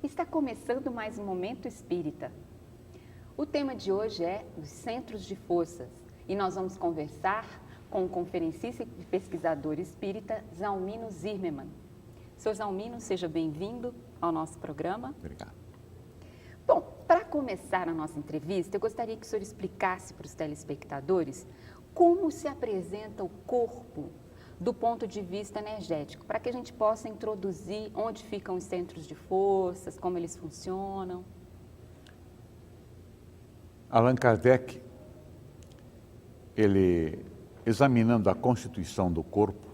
Está começando mais um Momento Espírita. O tema de hoje é os centros de forças e nós vamos conversar com o conferencista e pesquisador espírita Zalmino Zimmermann. Sr. Zalmino, seja bem-vindo ao nosso programa. Obrigado. Bom, para começar a nossa entrevista, eu gostaria que o senhor explicasse para os telespectadores como se apresenta o corpo do ponto de vista energético, para que a gente possa introduzir onde ficam os centros de forças, como eles funcionam. Allan Kardec, ele, examinando a constituição do corpo,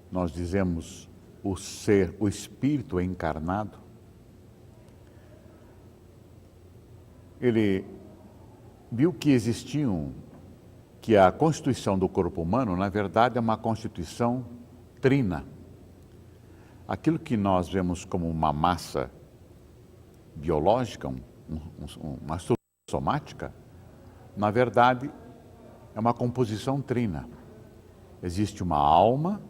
nós dizemos o ser, o espírito encarnado, ele viu que que a constituição do corpo humano, na verdade, é uma constituição trina. Aquilo que nós vemos como uma massa biológica, uma estrutura somática, na verdade, é uma composição trina. Existe uma alma,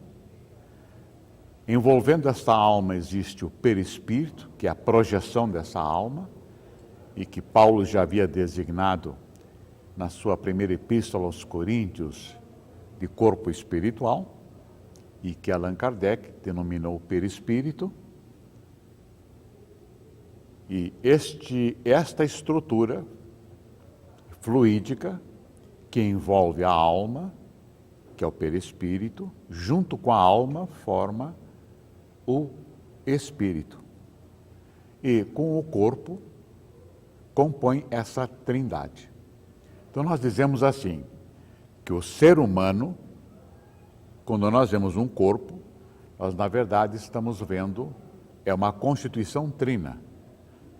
envolvendo essa alma existe o perispírito, que é a projeção dessa alma, e que Paulo já havia designado na sua primeira epístola aos Coríntios de corpo espiritual, e que Allan Kardec denominou perispírito. E esta estrutura fluídica que envolve a alma, que é o perispírito, junto com a alma forma o espírito. E com o corpo compõe essa trindade. Então nós dizemos assim, que o ser humano, quando nós vemos um corpo, nós na verdade estamos vendo, é uma constituição trina,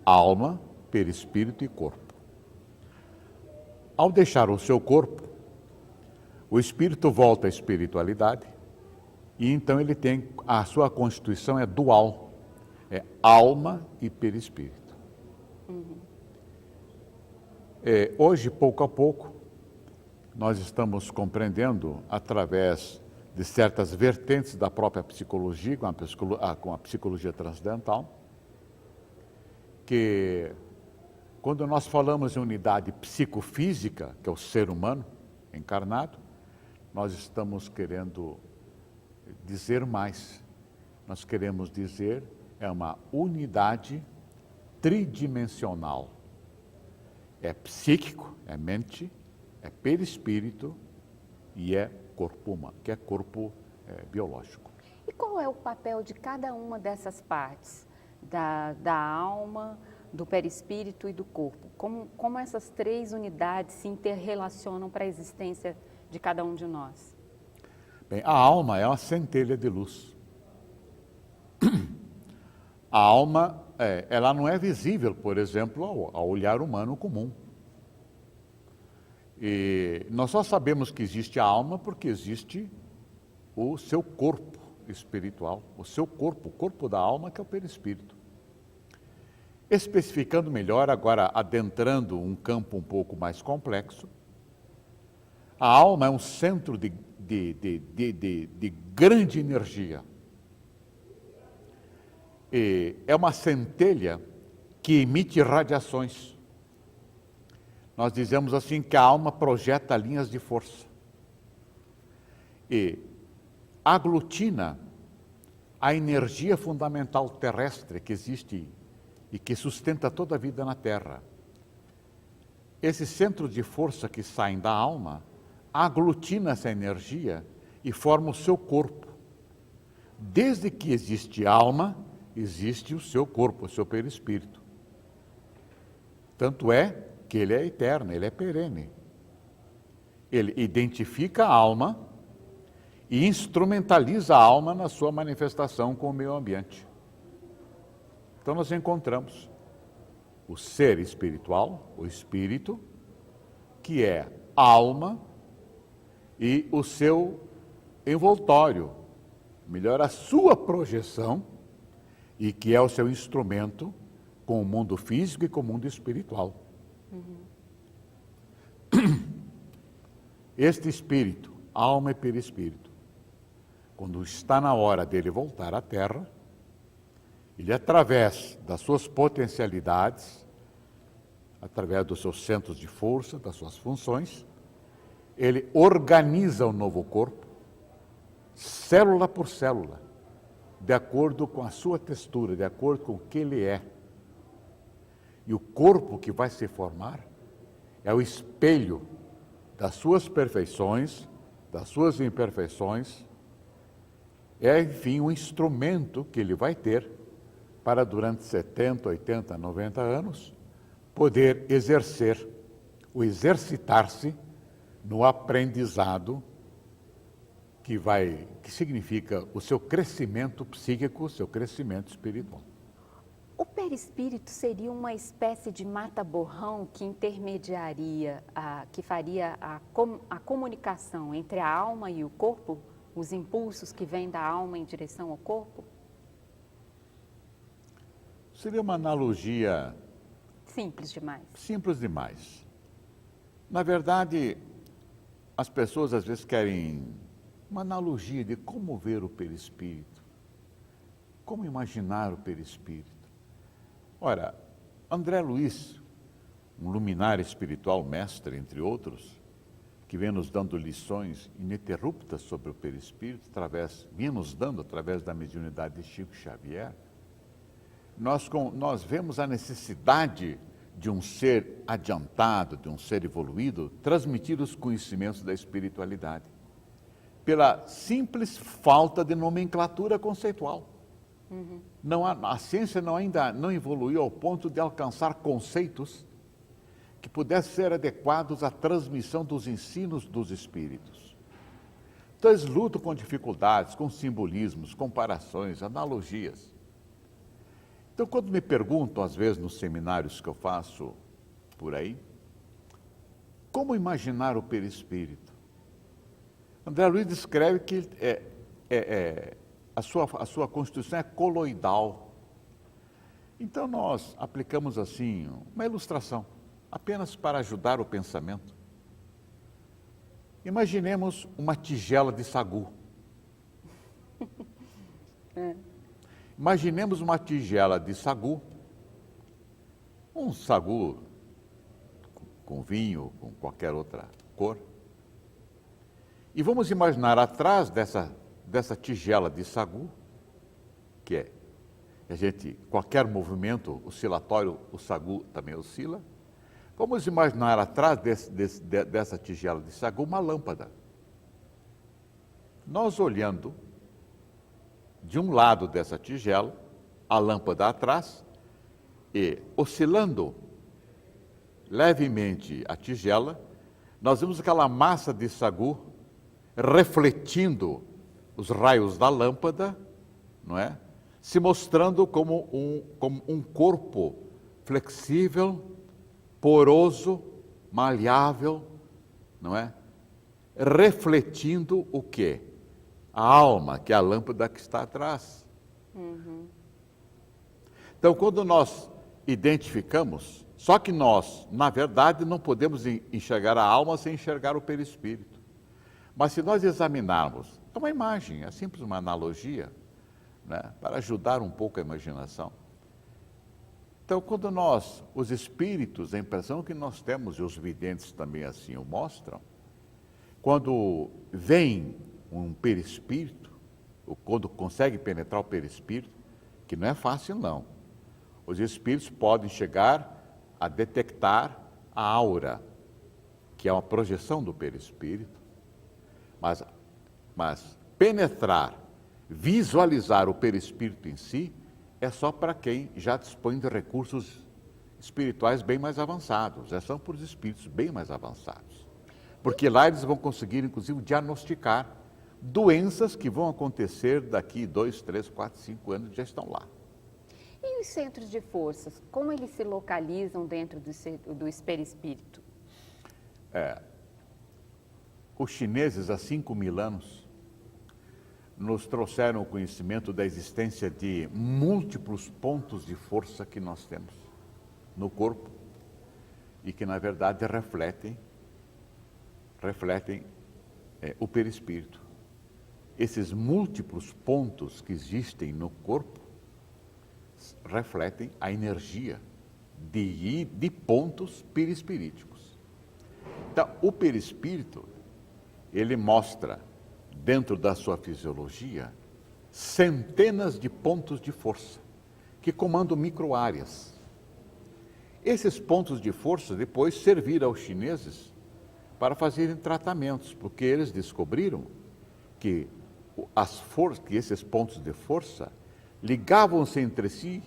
alma, perispírito e corpo. Ao deixar o seu corpo, o espírito volta à espiritualidade, e então ele tem, a sua constituição é dual, é alma e perispírito. Hoje, pouco a pouco, nós estamos compreendendo, através de certas vertentes da própria psicologia, com a psicologia transcendental, que quando nós falamos em unidade psicofísica, que é o ser humano encarnado, nós estamos querendo dizer mais. Nós queremos dizer, é uma unidade tridimensional. É psíquico, é mente, é perispírito e é corpo humano, que é corpo biológico. E qual é o papel de cada uma dessas partes, da alma, do perispírito e do corpo? Como essas três unidades se interrelacionam para a existência de cada um de nós? Bem, a alma é uma centelha de luz. A alma, ela não é visível, por exemplo, ao olhar humano comum. E nós só sabemos que existe a alma porque existe o seu corpo espiritual, o seu corpo, o corpo da alma, que é o perispírito. Especificando melhor, agora adentrando um campo um pouco mais complexo, a alma é um centro de grande energia. E é uma centelha que emite radiações. Nós dizemos assim que a alma projeta linhas de força e aglutina a energia fundamental terrestre que existe e que sustenta toda a vida na Terra. Esses centros de força que saem da alma aglutina essa energia e forma o seu corpo. Desde que existe alma, existe o seu corpo, o seu perispírito. Tanto é que ele é eterno, ele é perene. Ele identifica a alma e instrumentaliza a alma na sua manifestação com o meio ambiente. Então nós encontramos o ser espiritual, o espírito, que é alma e o seu envoltório, melhor, a sua projeção, e que é o seu instrumento com o mundo físico e com o mundo espiritual. Este espírito, alma e perispírito, quando está na hora dele voltar à Terra, Ele, através das suas potencialidades, através dos seus centros de força, das suas funções, ele organiza o novo corpo, célula por célula, de acordo com a sua textura, de acordo com o que ele é. E o corpo que vai se formar é o espelho das suas perfeições, das suas imperfeições, é, enfim, um instrumento que ele vai ter para, durante 70, 80, 90 anos, poder exercer, ou exercitar-se no aprendizado que significa o seu crescimento psíquico, o seu crescimento espiritual. O perispírito seria uma espécie de mata-borrão que intermediaria, que faria a comunicação entre a alma e o corpo? Os impulsos que vêm da alma em direção ao corpo? Seria uma analogia Simples demais. simples demais. Na verdade, as pessoas às vezes querem uma analogia de como ver o perispírito, como imaginar o perispírito. Ora, André Luiz, um luminário espiritual mestre, entre outros, que vem nos dando lições ininterruptas sobre o perispírito, vinha nos dando através da mediunidade de Chico Xavier, nós vemos a necessidade de um ser adiantado, de um ser evoluído, transmitir os conhecimentos da espiritualidade, pela simples falta de nomenclatura conceitual. A ciência ainda não evoluiu ao ponto de alcançar conceitos que pudessem ser adequados à transmissão dos ensinos dos espíritos. Então eles lutam com dificuldades, com simbolismos, comparações, analogias. Então, quando me perguntam, às vezes, nos seminários que eu faço por aí, como imaginar o perispírito? André Luiz descreve que a sua constituição é coloidal. Então, nós aplicamos assim uma ilustração, apenas para ajudar o pensamento. Imaginemos uma tigela de sagu. Imaginemos uma tigela de sagu, um sagu com vinho, com qualquer outra cor. E vamos imaginar atrás dessa tigela de sagu, qualquer movimento oscilatório, o sagu também oscila. Vamos imaginar atrás dessa tigela de sagu uma lâmpada. Nós olhando de um lado dessa tigela, a lâmpada atrás, e oscilando levemente a tigela, nós vemos aquela massa de sagu refletindo os raios da lâmpada, não é? Se mostrando como um corpo flexível, poroso, maleável, não é? Refletindo o quê? A alma, que é a lâmpada que está atrás. Então, quando nós identificamos, só que nós, na verdade, não podemos enxergar a alma sem enxergar o perispírito. Mas se nós examinarmos, é uma imagem, é simples uma analogia, né, para ajudar um pouco a imaginação. Então, quando os espíritos, a impressão que nós temos, e os videntes também assim o mostram, quando vem um perispírito, ou quando consegue penetrar o perispírito, que não é fácil não, os espíritos podem chegar a detectar a aura, que é uma projeção do perispírito, mas penetrar, visualizar o perispírito em si, é só para quem já dispõe de recursos espirituais bem mais avançados, são para os espíritos bem mais avançados. Porque lá eles vão conseguir, inclusive, diagnosticar doenças que vão acontecer daqui 2, 3, 4, 5 anos, já estão lá. E os centros de forças, como eles se localizam dentro do perispírito? Os chineses, há 5.000 anos, nos trouxeram o conhecimento da existência de múltiplos pontos de força que nós temos no corpo e que, na verdade, refletem o perispírito. Esses múltiplos pontos que existem no corpo refletem a energia de pontos perispiríticos. Então, o perispírito, ele mostra, dentro da sua fisiologia, centenas de pontos de força que comandam microáreas. Esses pontos de força depois serviram aos chineses para fazerem tratamentos, porque eles descobriram que que esses pontos de força ligavam-se entre si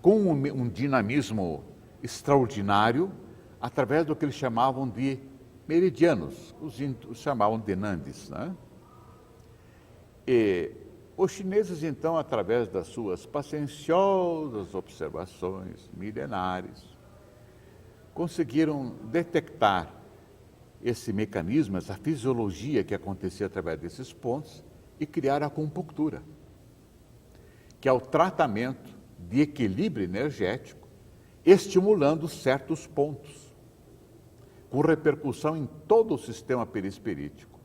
com um dinamismo extraordinário através do que eles chamavam de meridianos, os chamavam de nandis, né? E os chineses, então, através das suas pacienciosas observações milenares, conseguiram detectar esse mecanismo, essa fisiologia que acontecia através desses pontos e criar a acupuntura, que é o tratamento de equilíbrio energético, estimulando certos pontos, com repercussão em todo o sistema perispirítico.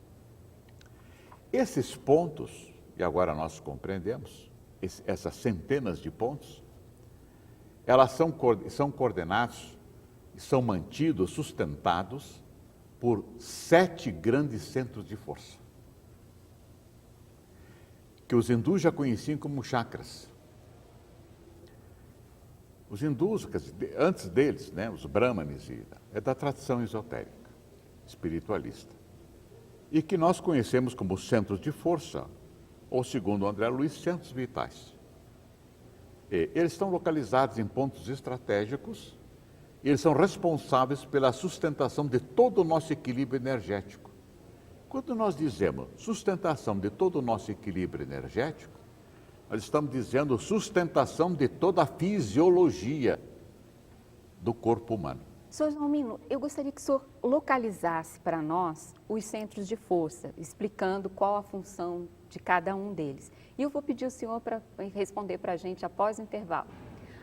Esses pontos, e agora nós compreendemos, essas centenas de pontos, elas são coordenados, são mantidos, sustentados por 7 grandes centros de força, que os hindus já conheciam como chakras. Os hindus, antes deles, né, os brahmanes, é da tradição esotérica, espiritualista, e que nós conhecemos como centros de força, ou segundo André Luiz, centros vitais. Eles estão localizados em pontos estratégicos, e eles são responsáveis pela sustentação de todo o nosso equilíbrio energético. Quando nós dizemos sustentação de todo o nosso equilíbrio energético, nós estamos dizendo sustentação de toda a fisiologia do corpo humano. Sr. Zalmino, eu gostaria que o senhor localizasse para nós os centros de força, explicando qual a função de cada um deles. E eu vou pedir ao senhor para responder para a gente após o intervalo.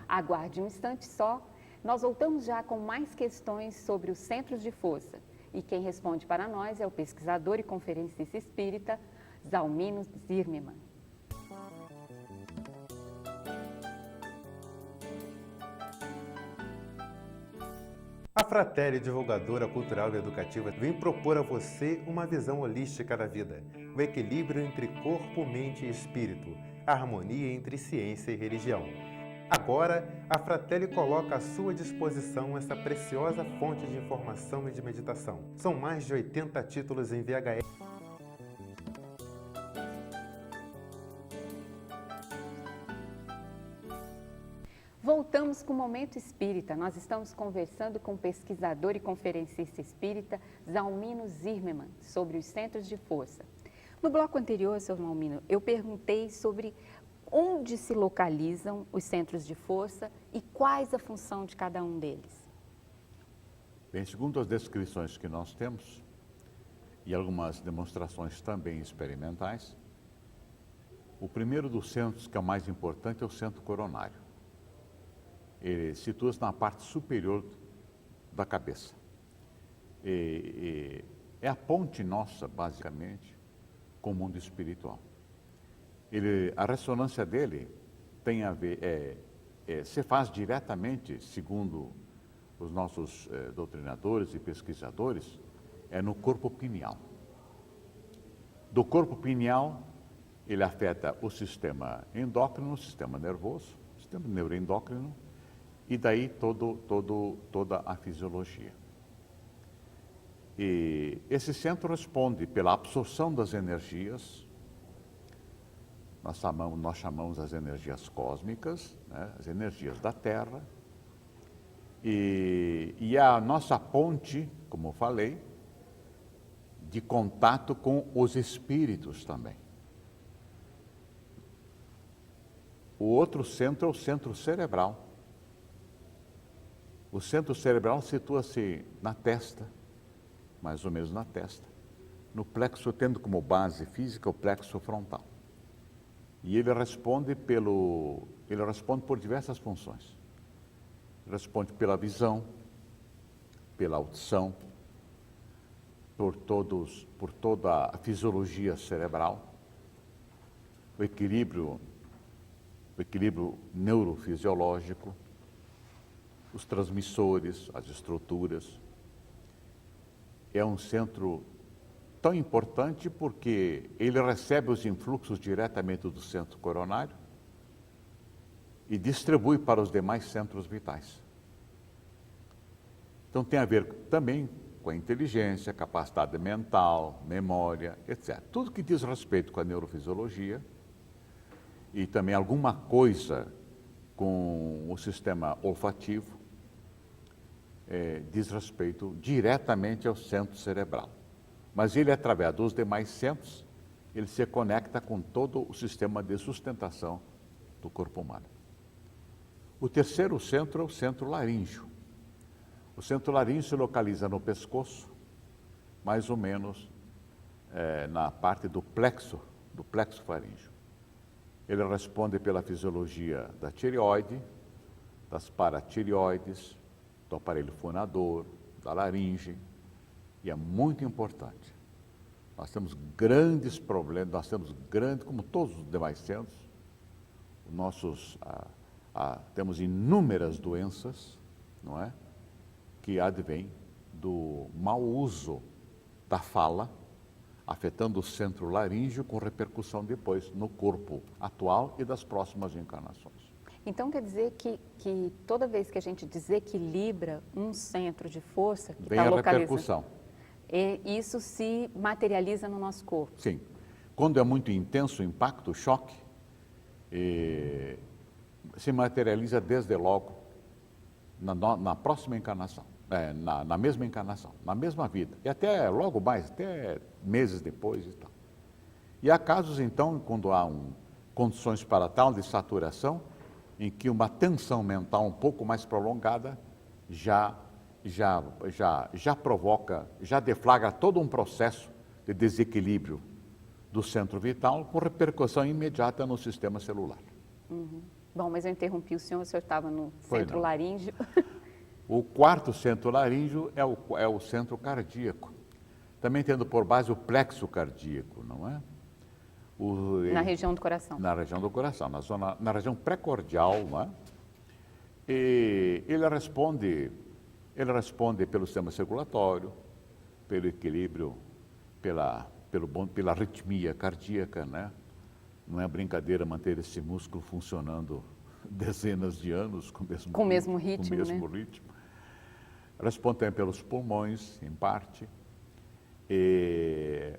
Aguarde um instante só. Nós voltamos já com mais questões sobre os centros de força. E quem responde para nós é o pesquisador e conferencista espírita Zalmino Zirnemann. A Fratelli, divulgadora cultural e educativa, vem propor a você uma visão holística da vida, o equilíbrio entre corpo, mente e espírito, a harmonia entre ciência e religião. Agora, a Fratelli coloca à sua disposição essa preciosa fonte de informação e de meditação. São mais de 80 títulos em VHS. Voltamos com o Momento Espírita. Nós estamos conversando com o pesquisador e conferencista espírita Zalmino Zirnemann sobre os centros de força. No bloco anterior, Sr. Zalmino, eu perguntei sobre onde se localizam os centros de força e quais a função de cada um deles. Bem, segundo as descrições que nós temos, e algumas demonstrações também experimentais, o primeiro dos centros, que é o mais importante, é o centro coronário. Ele situa-se na parte superior da cabeça. É a ponte nossa, basicamente, com o mundo espiritual. A ressonância dele tem a ver, se faz diretamente, segundo os nossos doutrinadores e pesquisadores, no corpo pineal. Do corpo pineal, ele afeta o sistema endócrino, o sistema nervoso, o sistema neuroendócrino, e daí toda a fisiologia. E esse centro responde pela absorção das energias, nós chamamos as energias cósmicas, né, as energias da Terra, e a nossa ponte, como eu falei, de contato com os espíritos também. O outro centro é o centro cerebral. O centro cerebral situa-se na testa, mais ou menos na testa, no plexo, tendo como base física o plexo frontal. E ele responde por diversas funções. Ele responde pela visão, pela audição, por toda a fisiologia cerebral, o equilíbrio o equilíbrio neurofisiológico, os transmissores, as estruturas. É um centro tão importante porque ele recebe os influxos diretamente do centro coronário e distribui para os demais centros vitais. Então tem a ver também com a inteligência, capacidade mental, memória, etc. Tudo que diz respeito com a neurofisiologia e também alguma coisa com o sistema olfativo, diz respeito diretamente ao centro cerebral. Mas ele, através dos demais centros, ele se conecta com todo o sistema de sustentação do corpo humano. O terceiro centro é o centro laríngeo. O centro laríngeo se localiza no pescoço, mais ou menos na parte do plexo faríngeo. Ele responde pela fisiologia da tireoide, das paratireoides, do aparelho fonador, da laringe, e é muito importante. Nós temos grandes problemas, como todos os demais centros, temos inúmeras doenças, não é? Que advêm do mau uso da fala, afetando o centro laríngeo, com repercussão depois no corpo atual e das próximas encarnações. Então quer dizer que toda vez que a gente desequilibra um centro de força que está localizado, repercussão. Isso se materializa no nosso corpo? Sim. Quando é muito intenso o impacto, o choque, se materializa desde logo na próxima encarnação, na mesma encarnação, na mesma vida, e até logo mais, até meses depois e tal. E há casos, então, quando há condições para tal de saturação, em que uma tensão mental um pouco mais prolongada já provoca, já deflagra todo um processo de desequilíbrio do centro vital, com repercussão imediata no sistema celular. Uhum. Bom, mas eu interrompi o senhor estava no centro laríngeo. O quarto centro laríngeo é o centro cardíaco, também tendo por base o plexo cardíaco, não é? Na região do coração. Na região do coração, na região pré-cordial, não é? E ele responde pelo sistema circulatório, pelo equilíbrio, pela arritmia cardíaca, né? Não é brincadeira manter esse músculo funcionando dezenas de anos com o mesmo ritmo. Responde também pelos pulmões, em parte. E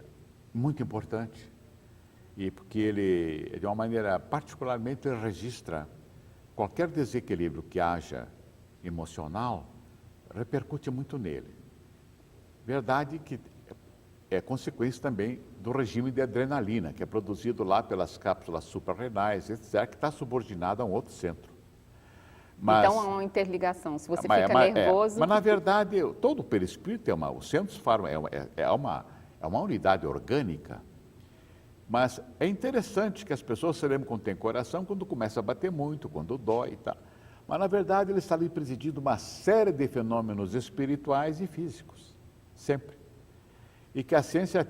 muito importante, e porque ele, de uma maneira particularmente, ele registra qualquer desequilíbrio que haja emocional, repercute muito nele. Verdade que é consequência também do regime de adrenalina, que é produzido lá pelas cápsulas suprarrenais, etc., que está subordinado a um outro centro. Mas, então há uma interligação, se você fica nervoso... Mas na verdade, todo o perispírito o centro é uma unidade orgânica. Mas é interessante que as pessoas se lembrem quando tem coração, quando começa a bater muito, quando dói e tal. Mas na verdade ele está ali presidindo uma série de fenômenos espirituais e físicos, sempre. E que a ciência,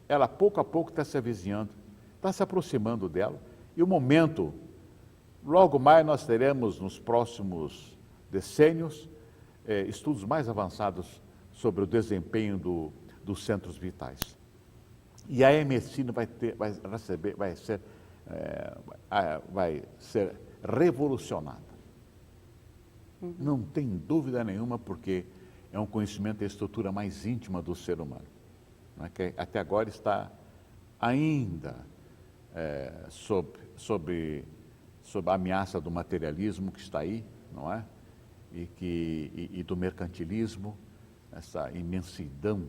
ela pouco a pouco está se avizinhando, está se aproximando dela. E o momento, logo mais nós teremos nos próximos decênios, estudos mais avançados sobre o desempenho dos centros vitais. E a medicina vai ser revolucionada. Uhum. Não tem dúvida nenhuma, porque é um conhecimento da estrutura mais íntima do ser humano, não é? Que até agora está ainda sob a ameaça do materialismo que está aí, não é? E do mercantilismo, essa imensidão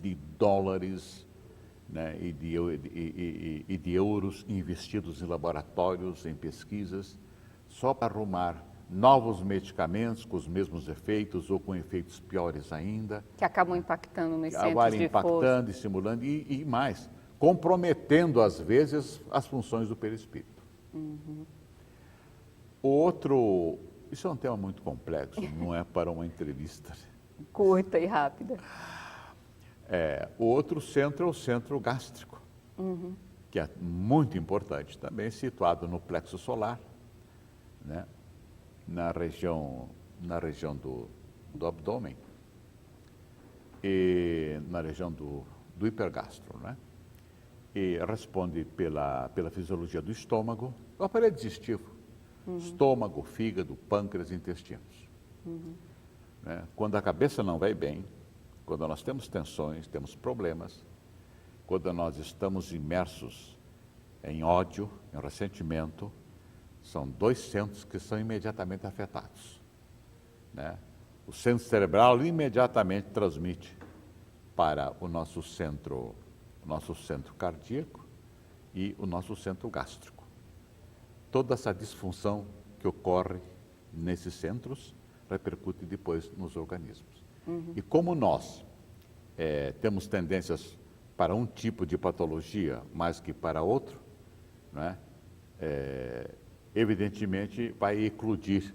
de dólares, né, e de euros investidos em laboratórios, em pesquisas, só para arrumar novos medicamentos com os mesmos efeitos ou com efeitos piores ainda. Que acabam impactando nos centros de impactando, estimulando e mais, comprometendo às vezes as funções do perispírito. Uhum. Isso é um tema muito complexo, não é para uma entrevista. Curta e rápida. O outro centro é o centro gástrico. Uhum. que é muito importante também, situado no plexo solar, né? na região do abdômen e na região do hipergastro, né? E responde pela fisiologia do estômago, do aparelho digestivo, estômago, fígado, pâncreas e intestinos. Né? Quando a cabeça não vai bem, quando nós temos tensões, temos problemas, quando nós estamos imersos em ódio, em ressentimento, são dois centros que são imediatamente afetados. Né? O centro cerebral imediatamente transmite para o nosso centro cardíaco e o nosso centro gástrico. Toda essa disfunção que ocorre nesses centros repercute depois nos organismos. E como nós temos tendências para um tipo de patologia mais que para outro, né? Evidentemente vai eclodir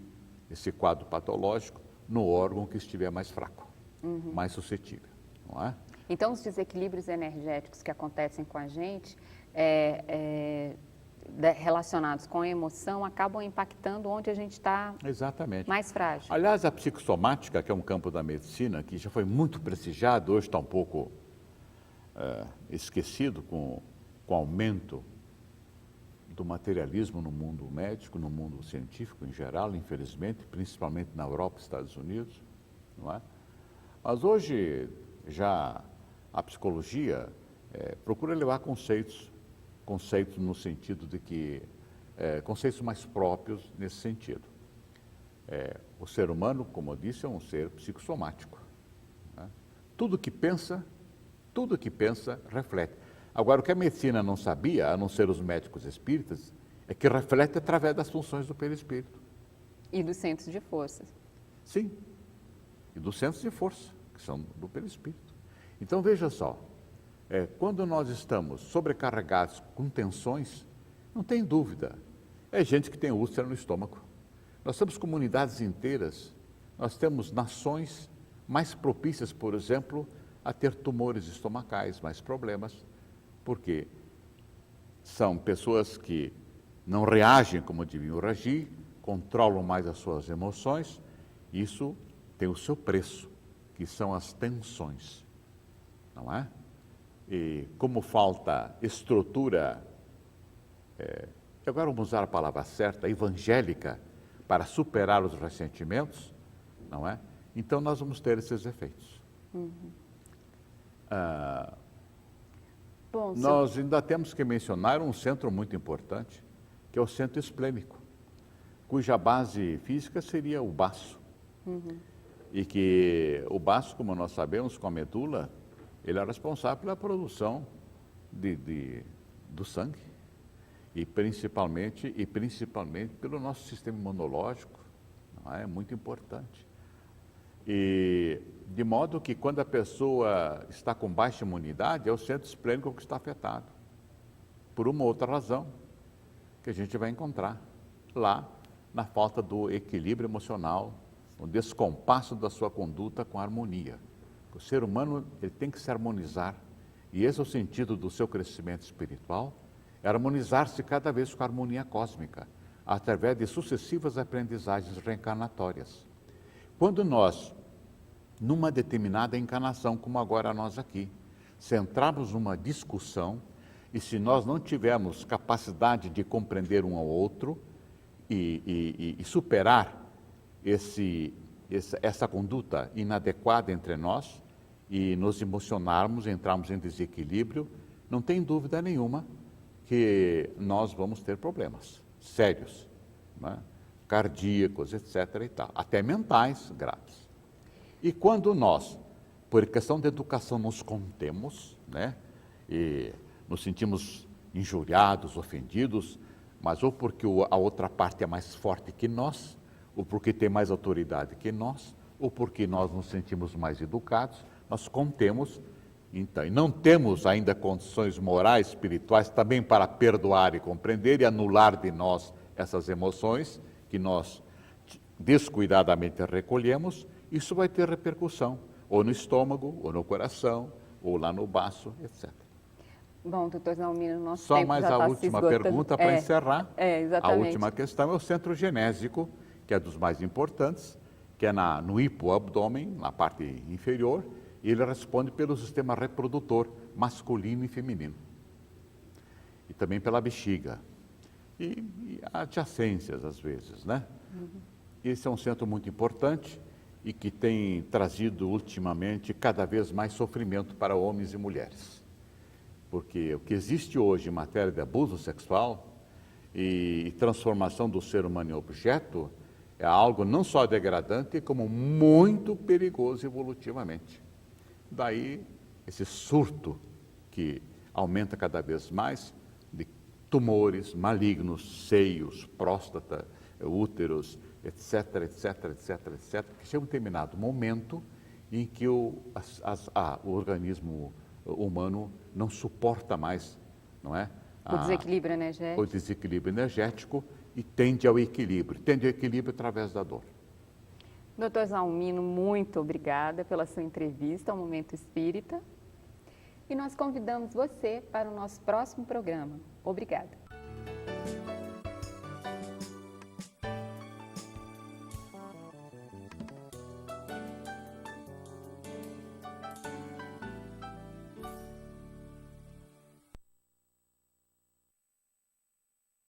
esse quadro patológico no órgão que estiver mais fraco, mais suscetível, não é? Então, os desequilíbrios energéticos que acontecem com a gente, relacionados com a emoção, acabam impactando onde a gente está mais frágil. Aliás, a psicossomática, que é um campo da medicina que já foi muito prestigiado, hoje está um pouco esquecido com o aumento do materialismo no mundo médico, no mundo científico em geral, infelizmente, principalmente na Europa e Estados Unidos, não é? Mas hoje já a psicologia procura levar conceitos no sentido de que, conceitos mais próprios nesse sentido. O ser humano, como eu disse, é um ser psicossomático. Né? Tudo que pensa, reflete. Agora, o que a medicina não sabia, a não ser os médicos espíritas, é que reflete através das funções do perispírito. E dos centros de força. Sim, e dos centros de força, que são do perispírito. Então, veja só, quando nós estamos sobrecarregados com tensões, não tem dúvida, é gente que tem úlcera no estômago. Nós temos comunidades inteiras, nós temos nações mais propícias, por exemplo, a ter tumores estomacais, mais problemas, porque são pessoas que não reagem como deviam reagir, controlam mais as suas emoções, isso tem o seu preço, que são as tensões, não é? E como falta estrutura, agora vamos usar a palavra certa, evangélica, para superar os ressentimentos, não é? Então nós vamos ter esses efeitos. Bom, nós ainda temos que mencionar um centro muito importante, que é o centro esplênico, cuja base física seria o baço. E que o baço, como nós sabemos, com a medula, ele é responsável pela produção do sangue e principalmente pelo nosso sistema imunológico, não é? Muito importante. E de modo que quando a pessoa está com baixa imunidade, é o centro esplênico que está afetado, por uma outra razão que a gente vai encontrar lá na falta do equilíbrio emocional, o descompasso da sua conduta com a harmonia. O ser humano ele tem que se harmonizar, e esse é o sentido do seu crescimento espiritual, é harmonizar-se cada vez com a harmonia cósmica, através de sucessivas aprendizagens reencarnatórias. Quando nós, numa determinada encarnação, como agora nós aqui, centrarmos numa discussão, e se nós não tivermos capacidade de compreender um ao outro e superar essa conduta inadequada entre nós e nos emocionarmos, entrarmos em desequilíbrio, não tem dúvida nenhuma que nós vamos ter problemas sérios, né? Cardíacos, etc. e tal, até mentais graves. E quando nós, por questão de educação, nos contemos, né? E nos sentimos injuriados, ofendidos, mas ou porque a outra parte é mais forte que nós, ou porque tem mais autoridade que nós, ou porque nós nos sentimos mais educados, nós contemos, então, e não temos ainda condições morais, espirituais, também para perdoar e compreender e anular de nós essas emoções que nós descuidadamente recolhemos, isso vai ter repercussão, ou no estômago, ou no coração, ou lá no baço, etc. Bom, doutor Zalmino, nosso Só tempo mais já a tá se última esgotando. pergunta para encerrar. A Exatamente. última questão é o centro genésico, que é dos mais importantes, que é no hipoabdômen, na parte inferior, e ele responde pelo sistema reprodutor masculino e feminino. E também pela bexiga. E adjacências, às vezes, né? Esse é um centro muito importante e que tem trazido ultimamente cada vez mais sofrimento para homens e mulheres. Porque o que existe hoje em matéria de abuso sexual e transformação do ser humano em objeto é algo não só degradante, como muito perigoso evolutivamente. Daí esse surto que aumenta cada vez mais de tumores malignos, seios, próstata, úteros, etc, etc, etc, etc, que chega um determinado momento em que o organismo humano não suporta mais, não é? O desequilíbrio energético. O desequilíbrio energético e tende ao equilíbrio. Tende ao equilíbrio através da dor. Doutor Zalmino, muito obrigada pela sua entrevista ao Momento Espírita. E nós convidamos você para o nosso próximo programa. Obrigada.